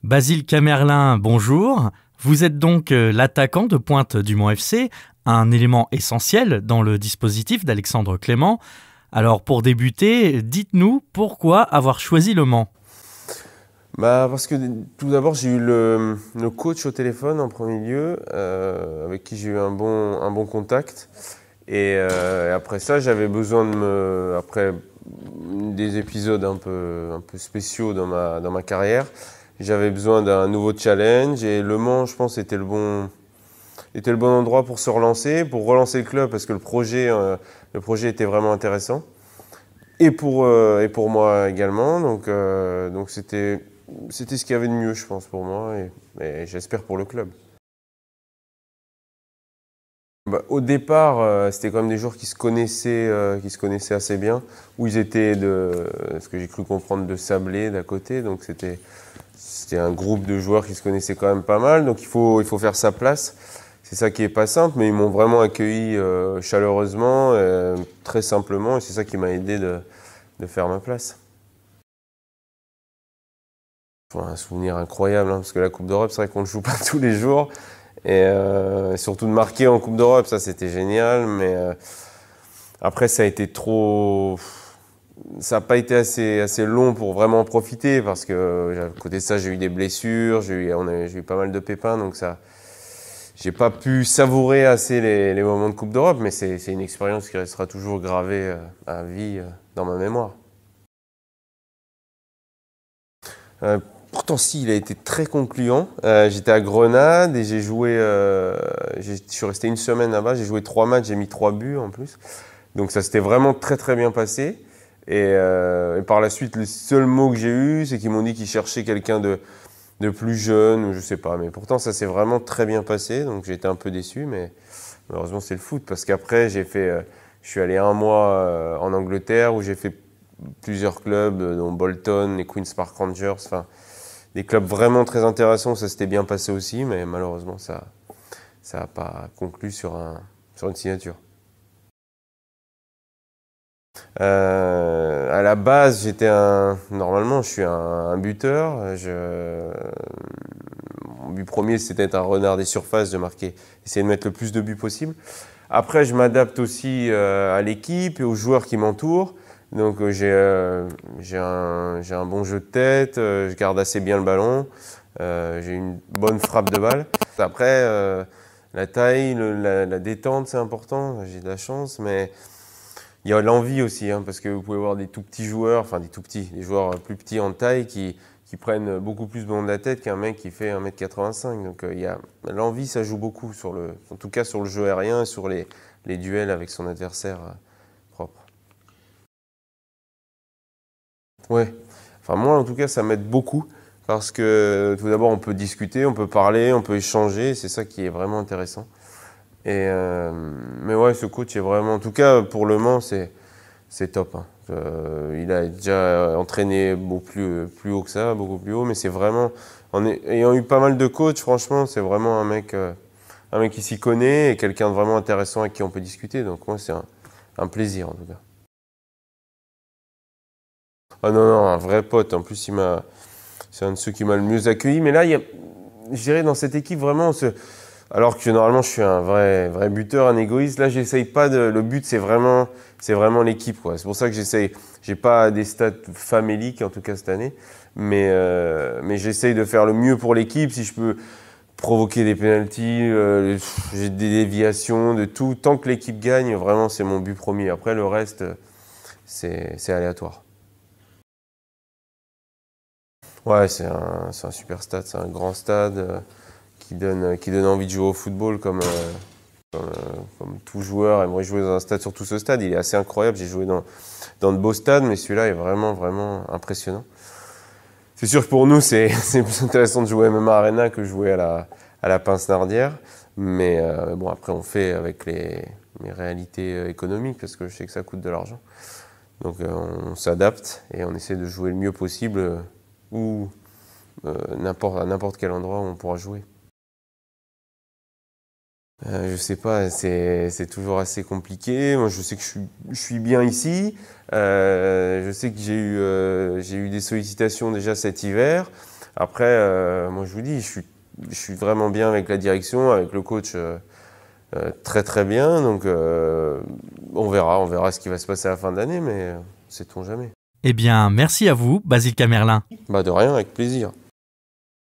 Basile Camerlin, bonjour. Vous êtes donc l'attaquant de pointe du Mans FC, un élément essentiel dans le dispositif d'Alexandre Clément. Alors pour débuter, dites-nous pourquoi avoir choisi le Mans. Parce que tout d'abord, j'ai eu le coach au téléphone en premier lieu, avec qui j'ai eu un bon contact. Et après ça, j'avais besoin après des épisodes un peu spéciaux dans ma carrière, j'avais besoin d'un nouveau challenge. Et Le Mans, je pense, était le bon endroit pour se relancer, pour relancer le club, parce que le projet était vraiment intéressant. Et pour moi également. Donc c'était ce qu'il y avait de mieux, je pense, pour moi, et j'espère pour le club. Au départ, c'était quand même des joueurs qui se connaissaient assez bien, où ils étaient ce que j'ai cru comprendre, de Sablé d'à côté. Donc c'était un groupe de joueurs qui se connaissaient quand même pas mal. Donc il faut faire sa place. C'est ça qui est pas simple, mais ils m'ont vraiment accueilli chaleureusement, très simplement, et c'est ça qui m'a aidé de faire ma place. Un souvenir incroyable, parce que la Coupe d'Europe, c'est vrai qu'on ne joue pas tous les jours. Et surtout de marquer en Coupe d'Europe, ça c'était génial. Mais après, ça a été trop. Ça n'a pas été assez long pour vraiment en profiter, parce que à côté de ça, j'ai eu des blessures, j'ai eu pas mal de pépins, donc ça. J'ai pas pu savourer assez les moments de Coupe d'Europe, mais c'est une expérience qui restera toujours gravée à vie dans ma mémoire. Pourtant, si, il a été très concluant. J'étais à Grenade et j'ai joué. Je suis resté une semaine là-bas. J'ai joué 3 matchs, j'ai mis 3 buts en plus. Donc ça s'était vraiment très très bien passé. Et par la suite, le seul mot que j'ai eu, c'est qu'ils m'ont dit qu'ils cherchaient quelqu'un de plus jeune, ou je sais pas. Mais pourtant, ça s'est vraiment très bien passé. Donc j'ai été un peu déçu, mais malheureusement, c'est le foot. Parce qu'après, je suis allé 1 mois en Angleterre, où j'ai fait plusieurs clubs, dont Bolton, les Queen's Park Rangers. Enfin, des clubs vraiment très intéressants, ça s'était bien passé aussi, mais malheureusement, ça n'a pas conclu sur une signature. À la base, normalement, je suis un buteur. Mon but premier, c'était d'être un renard des surfaces, essayer de mettre le plus de buts possible. Après, je m'adapte aussi à l'équipe et aux joueurs qui m'entourent. Donc j'ai un bon jeu de tête, je garde assez bien le ballon, j'ai une bonne frappe de balle. Après, la taille, la détente, c'est important, j'ai de la chance, mais il y a l'envie aussi, parce que vous pouvez voir des tout petits joueurs, enfin des joueurs plus petits en taille qui prennent beaucoup plus de ballon de la tête qu'un mec qui fait 1m85. Donc l'envie, ça joue beaucoup, en tout cas sur le jeu aérien et sur les duels avec son adversaire propre. Ouais. Enfin, moi, en tout cas, ça m'aide beaucoup, parce que tout d'abord, on peut discuter, on peut parler, on peut échanger. C'est ça qui est vraiment intéressant. Mais ouais, ce coach est vraiment, en tout cas pour Le Mans, c'est top. Il a déjà entraîné plus haut que ça, beaucoup plus haut. Mais c'est vraiment, ayant eu pas mal de coachs, franchement, c'est vraiment un mec qui s'y connaît, et quelqu'un de vraiment intéressant avec qui on peut discuter. Donc moi, c'est un plaisir en tout cas. Ah non, non, un vrai pote. En plus, c'est un de ceux qui m'a le mieux accueilli. Mais là, je dirais, dans cette équipe, vraiment, alors que normalement, je suis un vrai buteur, un égoïste, là, j'essaye pas le but, c'est vraiment l'équipe, quoi. C'est pour ça que j'essaye. J'ai pas des stats faméliques, en tout cas cette année. Mais j'essaye de faire le mieux pour l'équipe. Si je peux provoquer des pénaltys, j'ai des déviations, de tout. Tant que l'équipe gagne, vraiment, c'est mon but premier. Après, le reste, c'est aléatoire. Ouais, c'est un super stade, c'est un grand stade qui donne envie de jouer au football, comme tout joueur aimerait jouer dans un stade. Surtout ce stade, il est assez incroyable. J'ai joué dans de beaux stades, mais celui-là est vraiment, vraiment impressionnant. C'est sûr que pour nous, c'est plus intéressant de jouer à MMA Arena que jouer à la Pince-Nardière. Mais bon, après, on fait avec les réalités économiques, parce que je sais que ça coûte de l'argent. Donc on s'adapte et on essaie de jouer le mieux possible, ou à n'importe quel endroit où on pourra jouer. Je sais pas, c'est toujours assez compliqué. Moi, je sais que je suis bien ici. Je sais que j'ai eu des sollicitations déjà cet hiver. Après, moi je vous dis, je suis vraiment bien avec la direction, avec le coach très très bien. Donc on verra ce qui va se passer à la fin d'année, mais sait-on jamais. Eh bien, merci à vous, Basile Camerlin. Bah de rien, avec plaisir.